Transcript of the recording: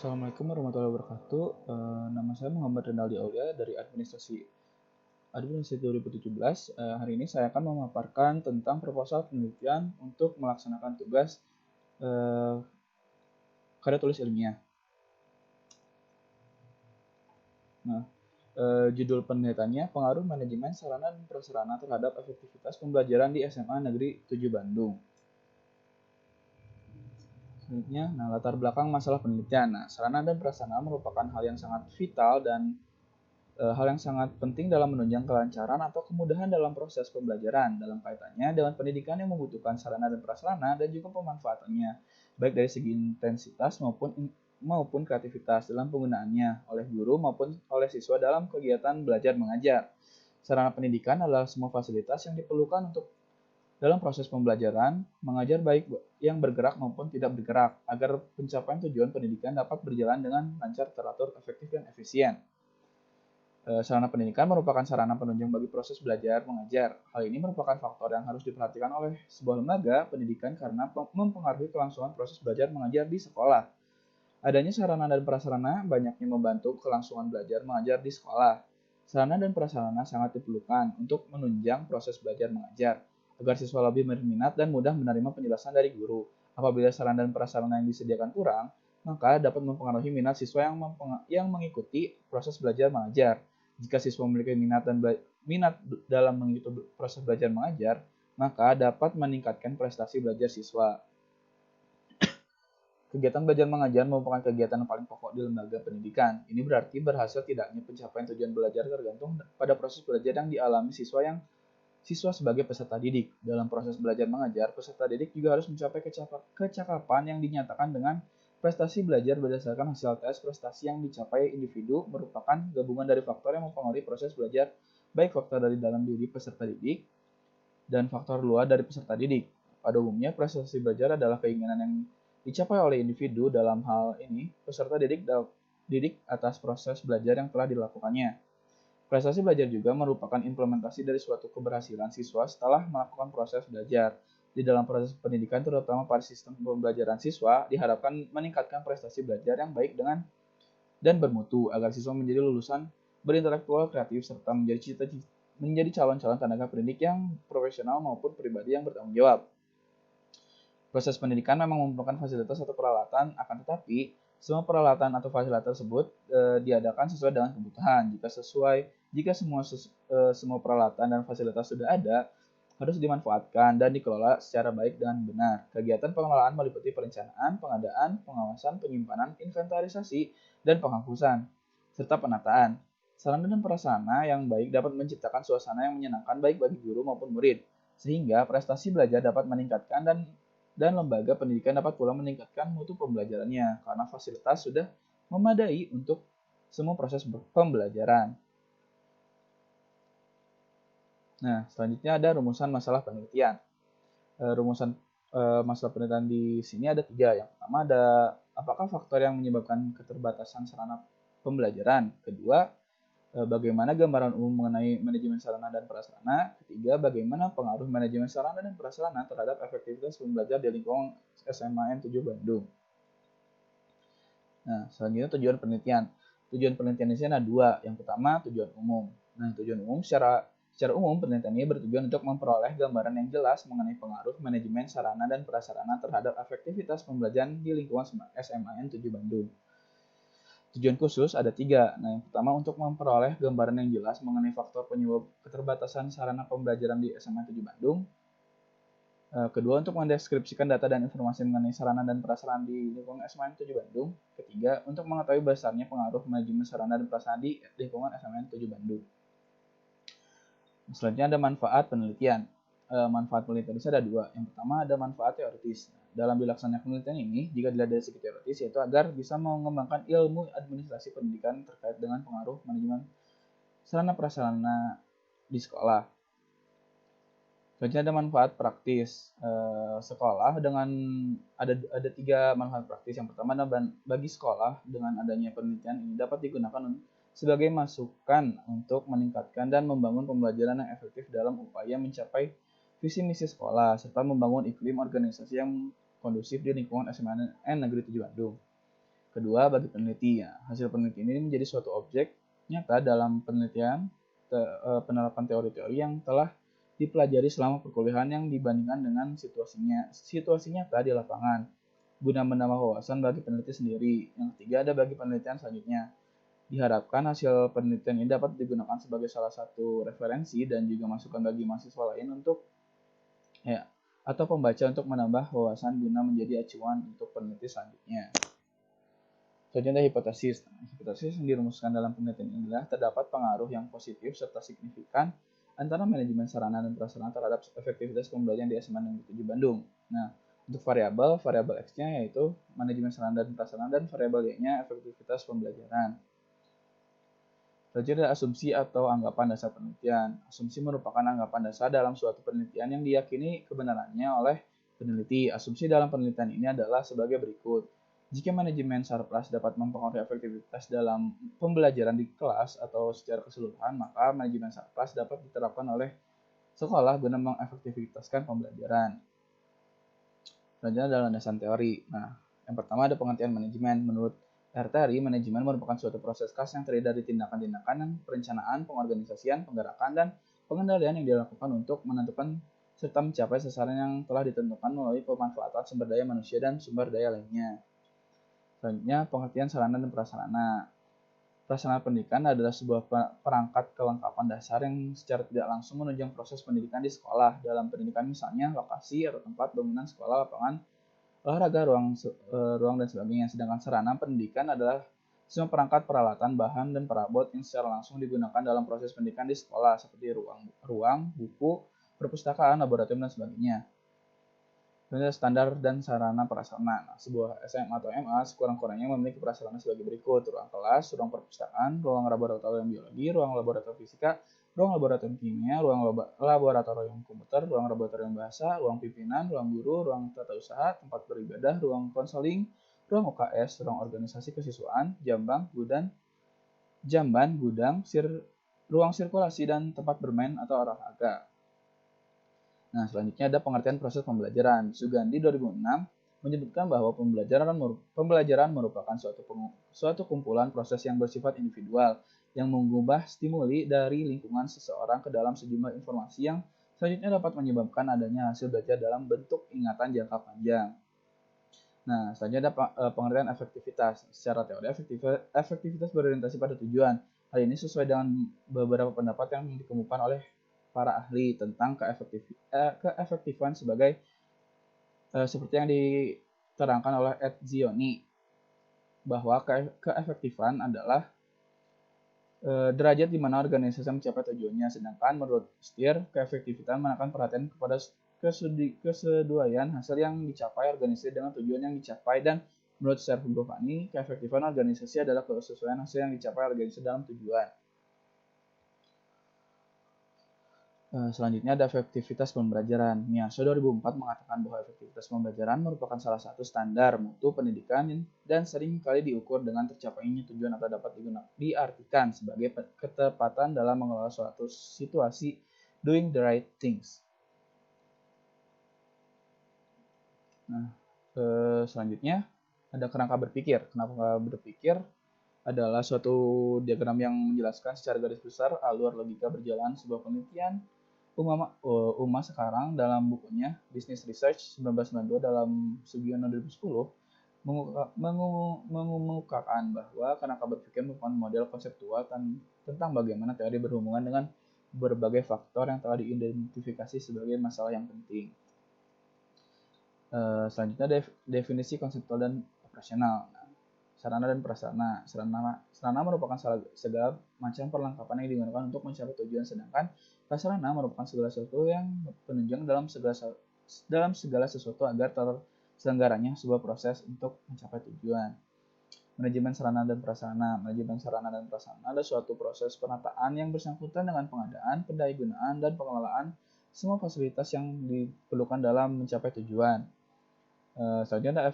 Assalamualaikum warahmatullahi wabarakatuh. Nama saya Muhammad Renaldi Aulia dari Administrasi 2017. Hari ini saya akan memaparkan tentang proposal penelitian untuk melaksanakan tugas eh, karya tulis ilmiah. Nah, judul penelitiannya pengaruh manajemen sarana dan prasarana terhadap efektivitas pembelajaran di SMA Negeri 7 Bandung. Selanjutnya, latar belakang masalah penelitian. Sarana dan prasarana merupakan hal yang sangat vital dan hal yang sangat penting dalam menunjang kelancaran atau kemudahan dalam proses pembelajaran dalam kaitannya dengan pendidikan yang membutuhkan sarana dan prasarana dan juga pemanfaatannya, baik dari segi intensitas maupun kreativitas dalam penggunaannya oleh guru maupun oleh siswa dalam kegiatan belajar mengajar. Sarana pendidikan adalah semua fasilitas yang diperlukan untuk dalam proses pembelajaran mengajar baik yang bergerak maupun tidak bergerak agar pencapaian tujuan pendidikan dapat berjalan dengan lancar, teratur, efektif, dan efisien. Sarana pendidikan merupakan sarana penunjang bagi proses belajar mengajar. Hal ini merupakan faktor yang harus diperhatikan oleh sebuah lembaga pendidikan karena mempengaruhi kelangsungan proses belajar mengajar di sekolah. Adanya sarana dan prasarana banyaknya membantu kelangsungan belajar mengajar di sekolah. Sarana dan prasarana sangat diperlukan untuk menunjang proses belajar mengajar, agar siswa lebih berminat dan mudah menerima penjelasan dari guru. Apabila sarana dan prasarana yang disediakan kurang, maka dapat mempengaruhi minat siswa yang mengikuti proses belajar mengajar. Jika siswa memiliki minat dalam mengikuti proses belajar mengajar, maka dapat meningkatkan prestasi belajar siswa. Kegiatan belajar mengajar merupakan kegiatan yang paling pokok di lembaga pendidikan. Ini berarti berhasil tidaknya pencapaian tujuan belajar tergantung pada proses belajar yang dialami siswa sebagai peserta didik. Dalam proses belajar mengajar, peserta didik juga harus mencapai kecakapan yang dinyatakan dengan prestasi belajar berdasarkan hasil tes prestasi yang dicapai individu merupakan gabungan dari faktor yang mempengaruhi proses belajar, baik faktor dari dalam diri peserta didik dan faktor luar dari peserta didik. Pada umumnya, prestasi belajar adalah keinginan yang dicapai oleh individu. Dalam hal ini, peserta didik atas proses belajar yang telah dilakukannya. Prestasi belajar juga merupakan implementasi dari suatu keberhasilan siswa setelah melakukan proses belajar. Di dalam proses pendidikan, terutama pada sistem pembelajaran siswa, diharapkan meningkatkan prestasi belajar yang baik dan bermutu agar siswa menjadi lulusan berintelektual kreatif serta menjadi calon-calon tenaga pendidik yang profesional maupun pribadi yang bertanggung jawab. Proses pendidikan memang memerlukan fasilitas atau peralatan, akan tetapi semua peralatan atau fasilitas tersebut diadakan sesuai dengan kebutuhan. Jika semua peralatan dan fasilitas sudah ada, harus dimanfaatkan dan dikelola secara baik dan benar. Kegiatan pengelolaan meliputi perencanaan, pengadaan, pengawasan, penyimpanan, inventarisasi, dan penghapusan, serta penataan. Sarana dan prasarana yang baik dapat menciptakan suasana yang menyenangkan baik bagi guru maupun murid, sehingga prestasi belajar dapat meningkatkan dan lembaga pendidikan dapat pula meningkatkan mutu pembelajarannya karena fasilitas sudah memadai untuk semua proses pembelajaran. Nah, selanjutnya ada rumusan masalah penelitian. Rumusan masalah penelitian di sini ada 3. Yang pertama ada apakah faktor yang menyebabkan keterbatasan sarana pembelajaran. Kedua, bagaimana gambaran umum mengenai manajemen sarana dan prasarana. Ketiga, bagaimana pengaruh manajemen sarana dan prasarana terhadap efektivitas pembelajar di lingkungan SMA N7 Bandung. Nah, selanjutnya tujuan penelitian. Tujuan penelitian di sini ada 2. Yang pertama, tujuan umum. Nah, tujuan umum secara umum penelitian ini bertujuan untuk memperoleh gambaran yang jelas mengenai pengaruh manajemen sarana dan prasarana terhadap efektivitas pembelajaran di lingkungan SMA N7 Bandung. Tujuan khusus ada 3. Nah, yang pertama untuk memperoleh gambaran yang jelas mengenai faktor penyebab keterbatasan sarana pembelajaran di SMA 7 Bandung. Kedua, untuk mendeskripsikan data dan informasi mengenai sarana dan prasarana di lingkungan SMA 7 Bandung. Ketiga, untuk mengetahui besarnya pengaruh manajemen sarana dan prasarana di lingkungan SMA 7 Bandung. Selanjutnya ada manfaat penelitian. Manfaat penelitian ini ada 2. Yang pertama ada manfaat teoritis. Dalam dilaksanakan penelitian ini, jika dilihat dari segi teoritis, yaitu agar bisa mengembangkan ilmu administrasi pendidikan terkait dengan pengaruh manajemen sarana prasarana di sekolah. Selanjutnya ada manfaat praktis. Sekolah dengan ada 3 manfaat praktis. Yang pertama adalah bagi sekolah dengan adanya penelitian ini dapat digunakan sebagai masukan untuk meningkatkan dan membangun pembelajaran yang efektif dalam upaya mencapai visi misi sekolah serta membangun iklim organisasi yang kondusif di lingkungan SMA N Negeri 7 Bandung. Kedua, bagi peneliti, ya, hasil penelitian ini menjadi suatu objek nyata dalam penerapan teori-teori yang telah dipelajari selama perkuliahan yang dibandingkan dengan situasi nyata di lapangan, guna menambah wawasan bagi peneliti sendiri. Yang ketiga, ada bagi penelitian selanjutnya. Diharapkan hasil penelitian ini dapat digunakan sebagai salah satu referensi dan juga masukan bagi mahasiswa lain untuk atau pembaca untuk menambah wawasan guna menjadi acuan untuk peneliti selanjutnya. Selanjutnya hipotesis. Hipotesis yang dirumuskan dalam penelitian ini adalah terdapat pengaruh yang positif serta signifikan antara manajemen sarana dan prasarana terhadap efektivitas pembelajaran di SMA Negeri 7 Bandung. Nah, untuk variabel X-nya yaitu manajemen sarana dan prasarana dan variabel Y-nya efektivitas pembelajaran. Selanjutnya ada asumsi atau anggapan dasar penelitian. Asumsi merupakan anggapan dasar dalam suatu penelitian yang diyakini kebenarannya oleh peneliti. Asumsi dalam penelitian ini adalah sebagai berikut. Jika manajemen sarpras dapat mempengaruhi efektivitas dalam pembelajaran di kelas atau secara keseluruhan, maka manajemen sarpras dapat diterapkan oleh sekolah guna mengefektivitaskan pembelajaran. Selanjutnya adalah landasan teori. Nah, yang pertama ada pengertian manajemen. Menurut Terry, manajemen merupakan suatu proses khas yang terdiri dari tindakan-tindakan, perencanaan, pengorganisasian, penggerakan, dan pengendalian yang dilakukan untuk menentukan serta mencapai sasaran yang telah ditentukan melalui pemanfaatan sumber daya manusia dan sumber daya lainnya. Selanjutnya, pengertian sarana dan prasarana. Prasarana pendidikan adalah sebuah perangkat kelengkapan dasar yang secara tidak langsung menunjang proses pendidikan di sekolah. Dalam pendidikan misalnya lokasi atau tempat bangunan sekolah, lapangan olahraga, ruang dan sebagainya. Sedangkan sarana pendidikan adalah semua perangkat, peralatan, bahan, dan perabot yang secara langsung digunakan dalam proses pendidikan di sekolah, seperti ruang, buku, perpustakaan, laboratorium, dan sebagainya. Kemudian standar dan sarana prasarana. Nah, sebuah SMA atau MA sekurang-kurangnya memiliki prasarana sebagai berikut: ruang kelas, ruang perpustakaan, ruang laboratorium biologi, ruang laboratorium fisika, ruang laboratorium kimia, ruang laboratorium komputer, ruang laboratorium bahasa, ruang pimpinan, ruang guru, ruang tata usaha, tempat beribadah, ruang konseling, ruang UKS, ruang organisasi kesiswaan, jamban, gudang, ruang sirkulasi, dan tempat bermain atau olahraga. Nah, selanjutnya ada pengertian proses pembelajaran. Sugandi 2006 menyebutkan bahwa pembelajaran merupakan suatu kumpulan proses yang bersifat individual yang mengubah stimuli dari lingkungan seseorang ke dalam sejumlah informasi yang selanjutnya dapat menyebabkan adanya hasil belajar dalam bentuk ingatan jangka panjang. Nah, selanjutnya ada pengertian efektivitas. Secara teori, efektivitas berorientasi pada tujuan. Hal ini sesuai dengan beberapa pendapat yang dikemukakan oleh para ahli tentang keefektifan sebagai seperti yang diterangkan oleh Ed Zioni, bahwa keefektifan adalah derajat di mana organisasi mencapai tujuannya, sedangkan menurut Stier, keefektifan menekan perhatian kepada kesesuaian hasil yang dicapai organisasi dengan tujuan yang dicapai, dan menurut Sergio Govani, keefektifan organisasi adalah kesesuaian hasil yang dicapai organisasi dalam tujuan. Selanjutnya ada efektivitas pembelajaran. Miyashita 2004 mengatakan bahwa efektivitas pembelajaran merupakan salah satu standar mutu pendidikan dan sering kali diukur dengan tercapainya tujuan atau dapat diartikan sebagai ketepatan dalam mengelola suatu situasi, doing the right things. Nah, selanjutnya ada kerangka berpikir. Kerangka berpikir adalah suatu diagram yang menjelaskan secara garis besar alur logika berjalan sebuah penelitian. Uma sekarang dalam bukunya Business Research 1992 dalam Sugiono 2010 mengemukakan bahwa kerangka berpikir merupakan model konseptual tentang bagaimana teori berhubungan dengan berbagai faktor yang telah diidentifikasi sebagai masalah yang penting. Selanjutnya definisi konseptual dan operasional. Sarana dan prasarana. Sarana merupakan segala macam perlengkapan yang digunakan untuk mencapai tujuan, sedangkan prasarana merupakan segala sesuatu yang penunjang dalam segala sesuatu agar terselenggaranya sebuah proses untuk mencapai tujuan. Manajemen sarana dan prasarana. Manajemen sarana dan prasarana adalah suatu proses penataan yang bersangkutan dengan pengadaan, pendayagunaan, dan pengelolaan semua fasilitas yang diperlukan dalam mencapai tujuan. Selanjutnya ada